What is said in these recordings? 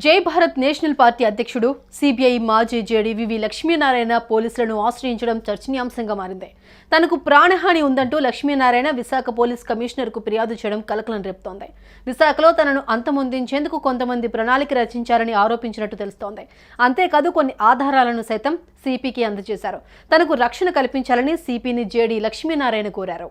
జై Bharat national party అధ్యక్షుడు CBI మాజీ జేడీ వివి లక్ష్మీనారాయణ పోలీసులను ఆశ్రయించడం చర్చనీయాంశంగా మారింది. తనకు ప్రాణహాని ఉందంటూ లక్ష్మీనారాయణ విశాఖ పోలీస్ కమిషనర్కు ఫిర్యాదు చేయడం కలకలం రేపుతోంది. విశాఖలో తనను అంతమొందించేందుకు కొంతమంది ప్రణాళిక రచించారని ఆరోపించినట్టు తెలుస్తోంది. అంతేకాదు కొన్ని ఆధారాలను సైతం సిపికి అందజేశారు. తనకు రక్షణ కల్పించాలని సిపిని జేడీ లక్ష్మీనారాయణ కోరారు.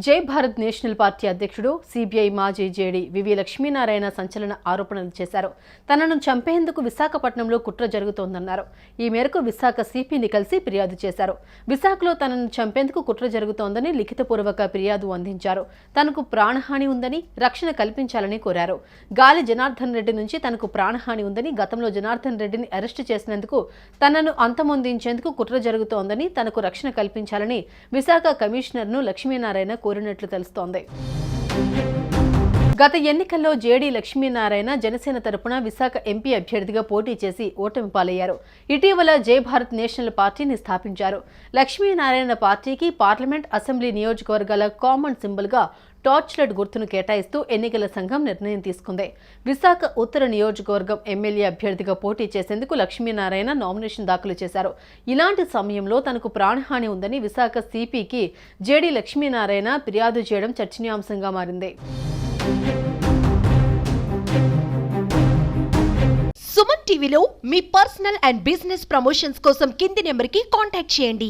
జై భారత్ నేషనల్ పార్టీ అధ్యక్షుడు సిబిఐ మాజీ జేడీ వివి లక్ష్మీనారాయణ సంచలన ఆరోపణలు చేశారు. తనను చంపేందుకు విశాఖపట్నంలో కుట్ర జరుగుతోందన్నారు. ఈ మేరకు విశాఖ సిపిని కలిసి ఫిర్యాదు చేశారు. విశాఖలో తనను చంపేందుకు కుట్ర జరుగుతోందని లిఖితపూర్వక ఫిర్యాదు అందించారు. తనకు ప్రాణహాని ఉందని రక్షణ కల్పించాలని కోరారు. గాలి జనార్దన్ రెడ్డి నుంచి తనకు ప్రాణహాని ఉందని, గతంలో జనార్దన్ రెడ్డిని అరెస్టు చేసినందుకు తనను అంతమొందించేందుకు కుట్ర జరుగుతోందని, తనకు రక్షణ కల్పించాలని విశాఖ కమిషనర్ను లక్ష్మీనారాయణ కోరినట్లు తెలుస్తోంది. గత ఎన్నికల్లో జేడీ లక్ష్మీనారాయణ జనసేన తరపున విశాఖ ఎంపీ అభ్యర్థిగా పోటీ చేసి ఓటమి పాలయ్యారు. ఇటీవల జై భారత్ నేషనల్ పార్టీని స్థాపించారు. లక్ష్మీనారాయణ పార్టీకి పార్లమెంట్, అసెంబ్లీ నియోజకవర్గాల కామన్ సింబల్గా టార్చ్ లైట్ గుర్తును కేటాయిస్తూ ఎన్నికల సంఘం నిర్ణయం తీసుకుంది. విశాఖ ఉత్తర నియోజకవర్గం ఎమ్మెల్యే అభ్యర్థిగా పోటీ చేసేందుకు లక్ష్మీనారాయణ నామినేషన్ దాఖలు చేశారు. ఇలాంటి సమయంలో తనకు ప్రాణహాని ఉందని విశాఖ సిపికి జేడీ లక్ష్మీనారాయణ ఫిర్యాదు చేయడం చర్చనీయాంశంగా మారింది. సుమన్ టీవీలో మీ పర్సనల్ అండ్ బిజినెస్ ప్రమోషన్స్ కోసం కింది నెంబర్కి కాంటాక్ట్ చేయండి.